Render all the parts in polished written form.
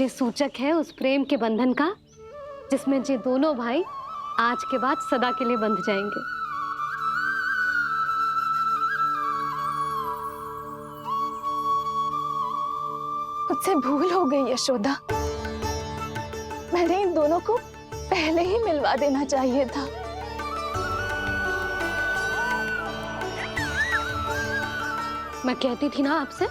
ये सूचक है उस प्रेम के बंधन का जिसमें ये दोनों भाई आज के बाद सदा के लिए बंध जाएंगे। मुझसे भूल हो गई यशोदा। मैंने इन दोनों को पहले ही मिलवा देना चाहिए था। मैं कहती थी ना आपसे।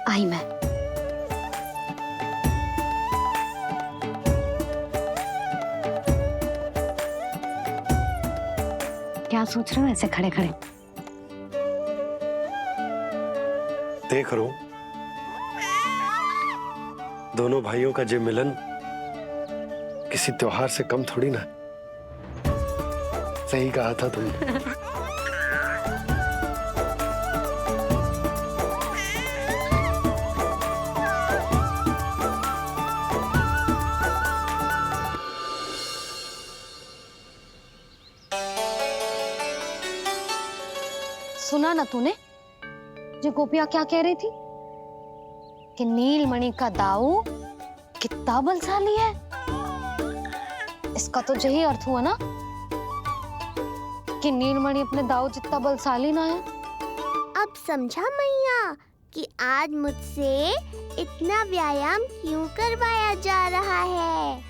आई मैं। क्या सोच रहे हो ऐसे खड़े खड़े? देख रहा हूं दोनों भाइयों का ये मिलन किसी त्योहार से कम थोड़ी ना। सही कहा था तुमने। सुना ना तूने जो गोपिया क्या कह रही थी कि नीलमणि का दाऊ कितना बलशाली है। इसका तो यही अर्थ हुआ ना कि नीलमणि अपने दाऊ जितना बलशाली ना है। अब समझा मैया कि आज मुझसे इतना व्यायाम क्यों करवाया जा रहा है।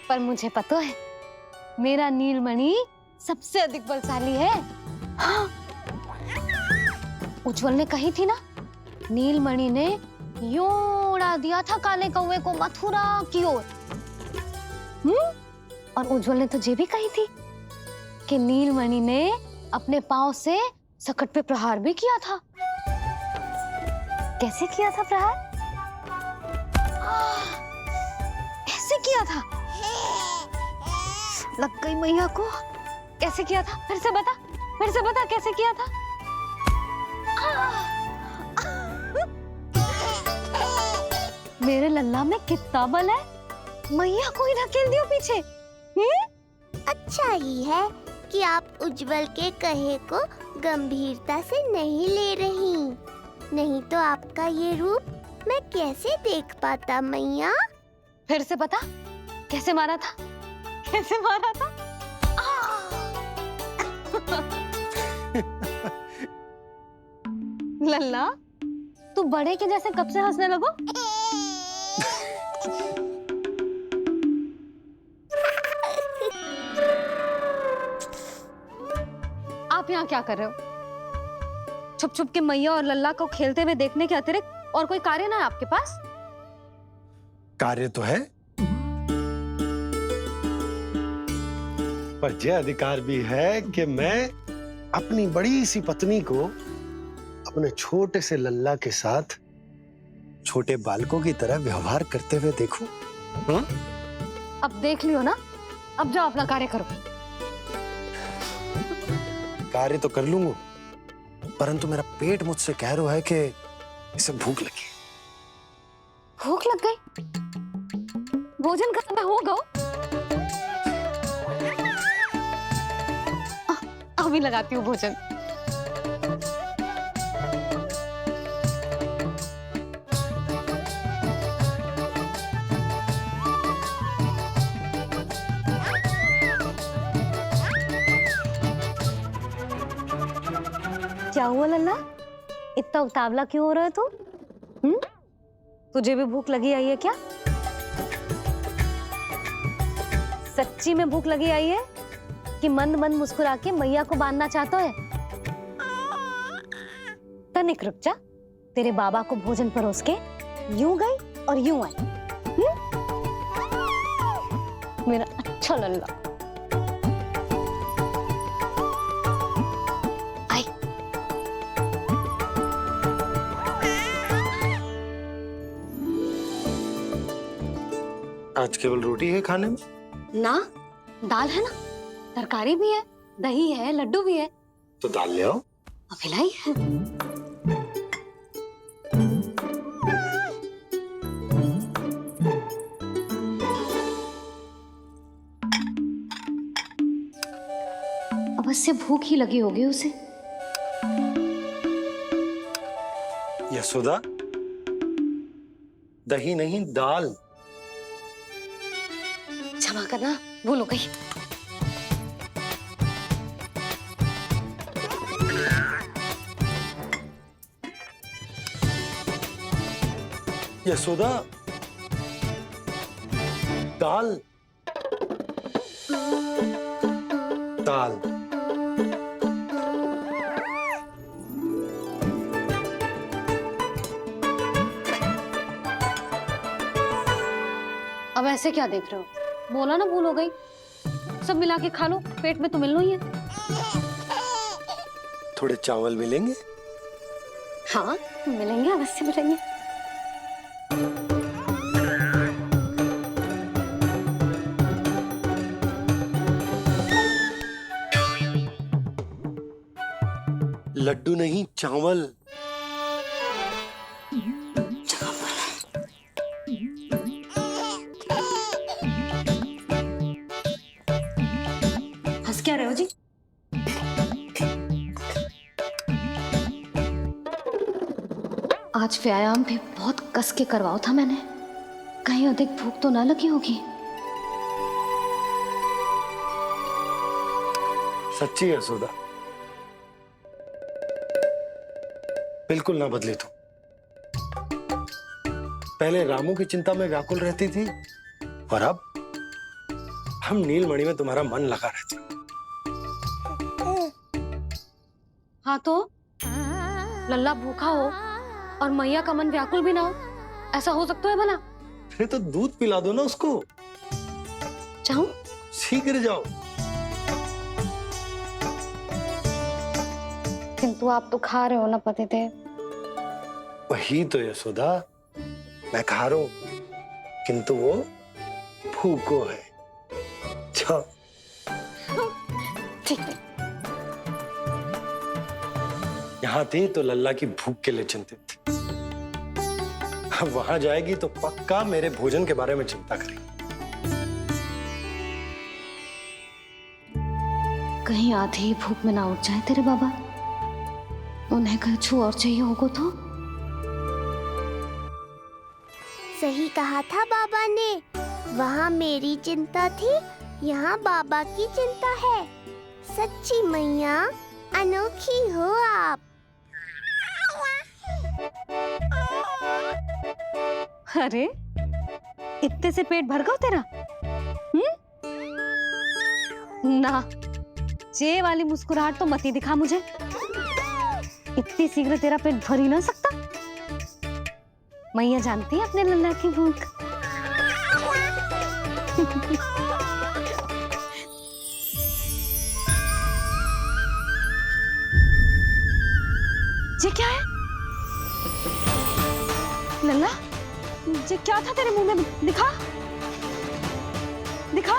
पर मुझे पता है मेरा नीलमणि सबसे अधिक बलशाली है। हाँ। उज्जवल ने कही थी ना नीलमणि ने यूं उड़ा दिया था काले कौवे को मथुरा की ओर। और उज्जवल ने तो ये भी कही थी कि नीलमणि ने अपने पांव से सकट पे प्रहार भी किया था। कैसे किया था प्रहार? ऐसे किया था। लग गई मैया को। कैसे किया था? फिर से बता कैसे किया था? मेरे लल्ला में कितना बल है। मैया को ही धकेल दियो पीछे। अच्छा ही है कि आप उज्जवल के कहे को गंभीरता से नहीं ले रही, नहीं तो आपका ये रूप मैं कैसे देख पाता मैया। फिर से बता कैसे मारा था? कैसे मारा था? लल्ला तू बड़े के जैसे कब से हंसने लगो? आप यहाँ क्या कर रहे हो? छुप छुप के मैया और लल्ला को खेलते हुए देखने के अतिरिक्त और कोई कार्य ना है आपके पास? कार्य तो है, पर यह अधिकार भी है कि मैं अपनी बड़ी सी पत्नी को अपने छोटे से लल्ला के साथ छोटे बालकों की तरह व्यवहार करते हुए देखूं। अब देख लियो ना, अब जाओ अपना कार्य करो। कार्य तो कर लूंगा, परंतु मेरा पेट मुझसे कह रहा है कि इसे भूख लगी। भूख लग गई? भोजन का समय होगा। अभी लगाती हूँ भोजन। क्या हुआ लल्ला? इतना उतावला क्यों हो रहा है तू? तुझे भी भूख लगी आई है क्या? सच्ची में भूख लगी आई है कि मंद मंद मुस्कुरा के मैया को बांधना चाहता है? तनिक रुक जा, तेरे बाबा को भोजन परोस के यूं गई और यूं आई। मेरा अच्छा लल्ला। आई। आज केवल रोटी है खाने में? ना, दाल है ना, तरकारी भी है, दही है, लड्डू भी है। तो दाल ले आओ। अभी लाई है। अवश्य भूख ही लगी होगी उसे। यशोदा, दही नहीं दाल। क्षमा करना, भूल हो गई। यशोदा, दाल दाल। अब ऐसे क्या देख रहे हो? बोला ना भूल हो गई। सब मिला के खा लो, पेट में तो मिलना ही है। थोड़े चावल मिलेंगे? हाँ मिलेंगे, अवश्य मिलेंगे। लड्डू नहीं, चावल। हंस क्या रहे हो जी? आज व्यायाम भी बहुत कस के करवाओ था मैंने, कहीं अधिक भूख तो ना लगी होगी। सच्ची यशोदा, बिल्कुल ना बदले तू। पहले रामू की चिंता में व्याकुल रहती थी और अब हम नीलमणि में तुम्हारा मन लगा रहता। हाँ तो लल्ला भूखा हो और मैया का मन व्याकुल भी ना हो, ऐसा हो सकता है भला? फिर तो दूध पिला दो ना उसको। जाऊं? शीघ्र जाओ। किंतु आप तो खा रहे हो ना पतिदेव। वही तो यशोदा, मैं खा रहा हूं, किंतु वो भूखो है। जाओ। ठीक है। यहाँ थी तो लल्ला की भूख के लिए चिंतित थी, अब वहां जाएगी तो पक्का मेरे भोजन के बारे में चिंता करेगी। कहीं आधी ही भूख में ना उठ जाए तेरे बाबा, उन्हें कुछ और चाहिए होगा तो। सही कहा था बाबा ने, वहाँ मेरी चिंता थी, यहाँ बाबा की चिंता है। सच्ची मैया, अनोखी हो आप। अरे इतने से पेट भर गया तेरा? ना, ये वाली मुस्कुराहट तो मत ही दिखा मुझे। इतनी शीघ्र तेरा पेट भर ही ना सकता। मैया जानती है अपने लल्ला की भूख। ये क्या है लल्ला? ये क्या था तेरे मुंह में? दिखा दिखा।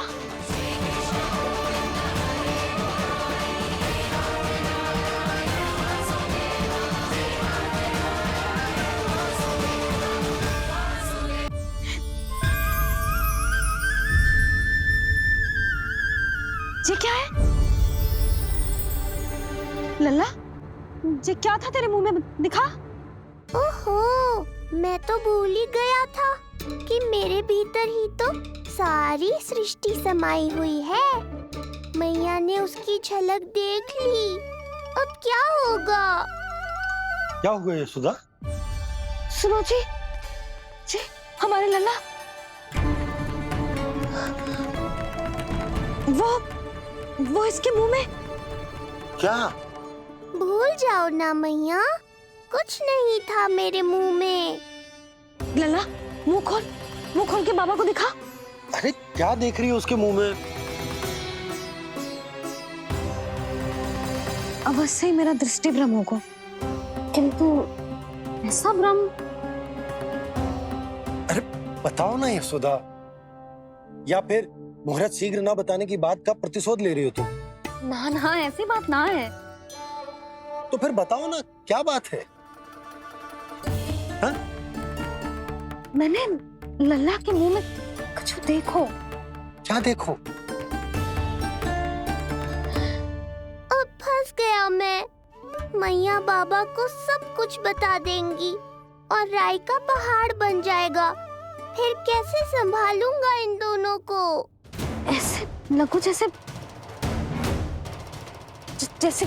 ये क्या है लल्ला? ये क्या था तेरे मुंह में? दिखा। ओहो, मैं तो भूल ही गया था कि मेरे भीतर ही तो सारी सृष्टि समाई हुई है। मैया ने उसकी झलक देख ली, अब क्या होगा? क्या हुआ यशोदा? सुनो जी, हमारे लल्ला वो इसके मुंह में। क्या? भूल जाओ ना मैया, कुछ नहीं था मेरे मुंह में। लल्ला मुंह खोल के बाबा को दिखा। अरे क्या देख रही है उसके मुंह में? अवश्य ही मेरा दृष्टि भ्रम होगा, किंतु ऐसा भ्रम। अरे बताओ ना यशोदा, या फिर मुहूर्त शीघ्र ना बताने की बात का प्रतिशोध ले रही हो तुम? ना ऐसी बात ना है। तो फिर बताओ ना, क्या बात है? हा? मैंने लल्ला के मुंह में कुछ देखो। क्या देखो? मैया बाबा को सब कुछ बता देंगी और राई का पहाड़ बन जाएगा। फिर कैसे संभालूंगा इन दोनों को? ऐसे लगो जैसे जैसे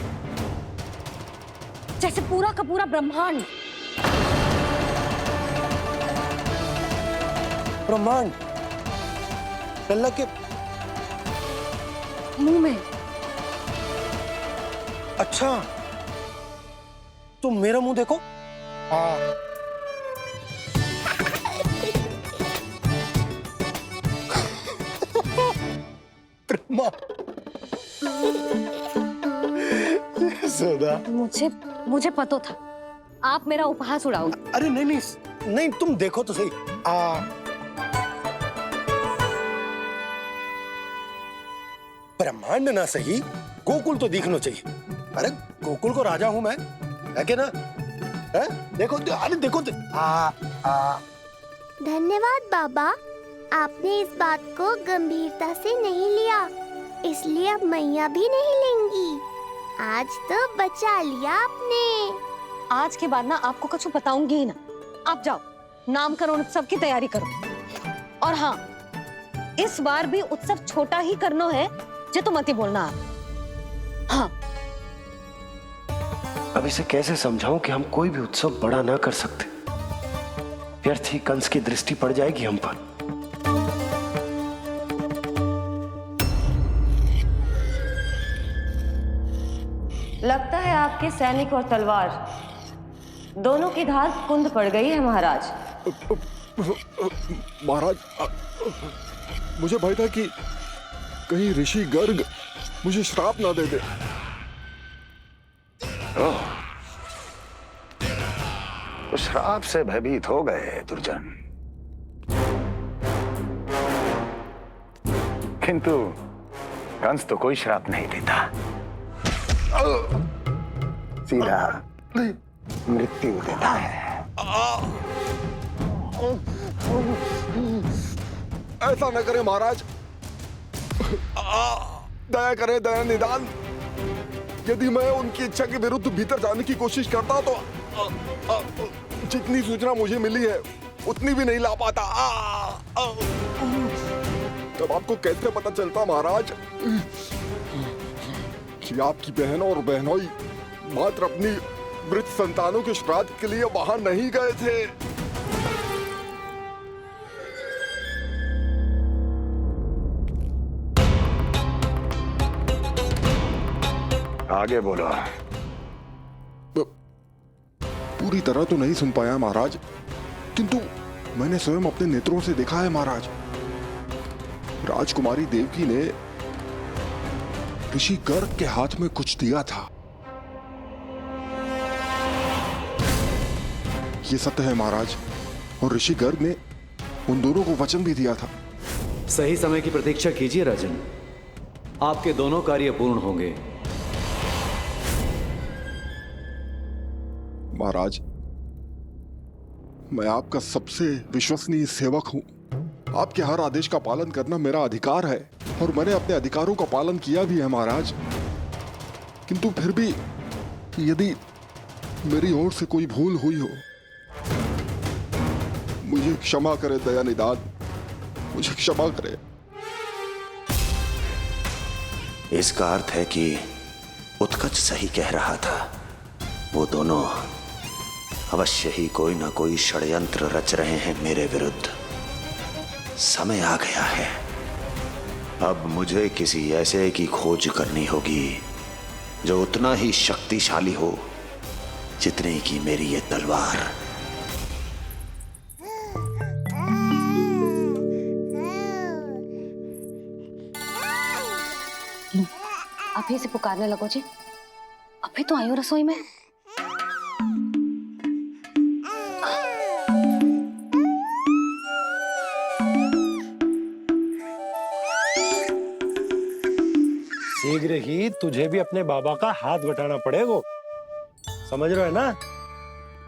जैसे पूरा का पूरा ब्रह्मांड। ब्रह्मांड लल्ला के मुंह में। अच्छा, तुम मेरा मुंह देखो। हाँ। ब्रह्मा। सोदा, मुझे पता था आप मेरा उपहास उड़ाओगे। अरे नहीं नहीं नहीं, तुम देखो तो सही। ब्रह्मांड ना सही, गोकुल तो दिखना चाहिए। अरे गोकुल को राजा हूं मैं, है कि ना? है? देखो, अरे देखो। धन्यवाद बाबा, आपने इस बात को गंभीरता से नहीं लिया, इसलिए अब मैया भी नहीं लेंगी। आज तो बचा लिया आपने। आज के बाद ना आपको कुछ बताऊंगी ही ना। आप जाओ, नामकरण उत्सव की तैयारी करो। और हाँ, इस बार भी उत्सव छोटा ही करना है, जो तो मत ही बोलना आप। हाँ। अब इसे कैसे समझाऊं कि हम कोई भी उत्सव बड़ा ना कर सकते? व्यर्थ ही कंस की दृष्टि पड़ जाएगी हम पर। लगता है आपके सैनिक और तलवार दोनों की धार कुंद पड़ गई है महाराज। महाराज, मुझे भय था कि कहीं ऋषि गर्ग मुझे श्राप ना दे दे। तो श्राप से भयभीत हो गए दुर्जन, किंतु कंस तो कोई श्राप नहीं देता, सीधा मृत्यु देता है। ऐसा न करे महाराज, दया करे, दया निदान। यदि मैं उनकी इच्छा के विरुद्ध भीतर जाने की कोशिश करता तो जितनी सूचना मुझे मिली है उतनी भी नहीं ला पाता। तब आपको कैसे पता चलता महाराज कि आपकी बहन और बहनोई मात्र अपनी मृत संतानों के श्राद्ध के लिए वहां नहीं गए थे? आगे बोलो। पूरी तरह तो नहीं सुन पाया महाराज, किंतु मैंने स्वयं अपने नेत्रों से देखा है महाराज। राजकुमारी देवकी ने ऋषि गर्ग के हाथ में कुछ दिया था। ये सत्य है महाराज, और ऋषि गर्ग ने उन दोनों को वचन भी दिया था। सही समय की प्रतीक्षा कीजिए राजन, आपके दोनों कार्य पूर्ण होंगे। महाराज, मैं आपका सबसे विश्वसनीय सेवक हूं। आपके हर आदेश का पालन करना मेरा अधिकार है, और मैंने अपने अधिकारों का पालन किया भी है महाराज। किंतु फिर भी यदि मेरी ओर से कोई भूल हुई हो, मुझे क्षमा करे दया निदान, मुझे क्षमा करे। इसका अर्थ है कि उत्कच सही कह रहा था। वो दोनों अवश्य ही कोई ना कोई षड्यंत्र रच रहे हैं मेरे विरुद्ध। समय आ गया है, अब मुझे किसी ऐसे की खोज करनी होगी जो उतना ही शक्तिशाली हो जितने की मेरी ये तलवार। अभी से पुकारने लगो जी, अभी तो आई हो रसोई में। शीघ्र ही तुझे भी अपने बाबा का हाथ बटाना पड़ेगा, समझ रहे हो ना?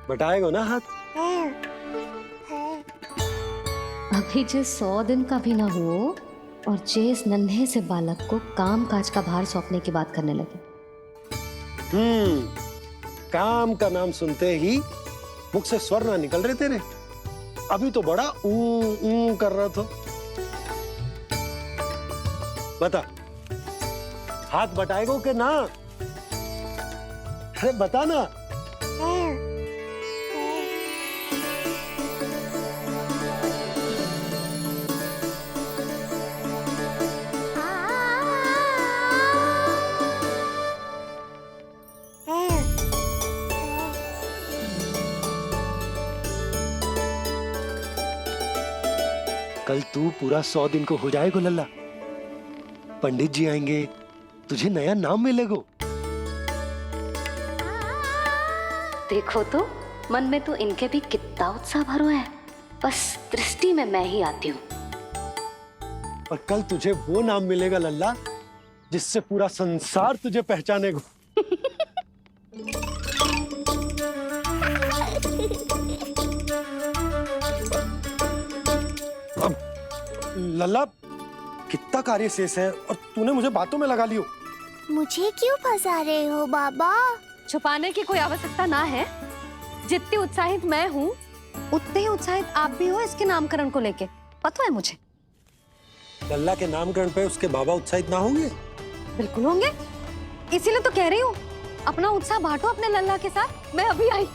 बटाएगा ना हाथ? अभी जो 100 दिन का भी ना हो और जिस नन्हे से बालक को काम काज का भार सौंपने की बात करने लगे। काम का नाम सुनते ही मुख से स्वर ना निकल रहे तेरे। अभी तो बड़ा ऊ कर रहा था। बता, हाथ बटाएगो कि ना? अरे बता ना। कल तू पूरा 100 दिन को हो जाएगा लल्ला। पंडित जी आएंगे, तुझे नया नाम मिलेगा। देखो तो मन में तो इनके भी कितना उत्साह भरो है, बस दृष्टि में मैं ही आती हूँ। और कल तुझे वो नाम मिलेगा लल्ला जिससे पूरा संसार तुझे पहचानेगा। अब लल्ला, कितना कार्य शेष है और तूने मुझे बातों में लगा लियो। मुझे क्यों फंसा रहे हो बाबा? छुपाने की कोई आवश्यकता ना है। जितनी उत्साहित मैं हूँ उतने ही उत्साहित आप भी हो इसके नामकरण को लेके, पता है मुझे। लल्ला के नामकरण पे उसके बाबा उत्साहित ना होंगे? बिल्कुल होंगे, इसीलिए तो कह रही हूँ अपना उत्साह बांटो अपने लल्ला के साथ। मैं अभी आई।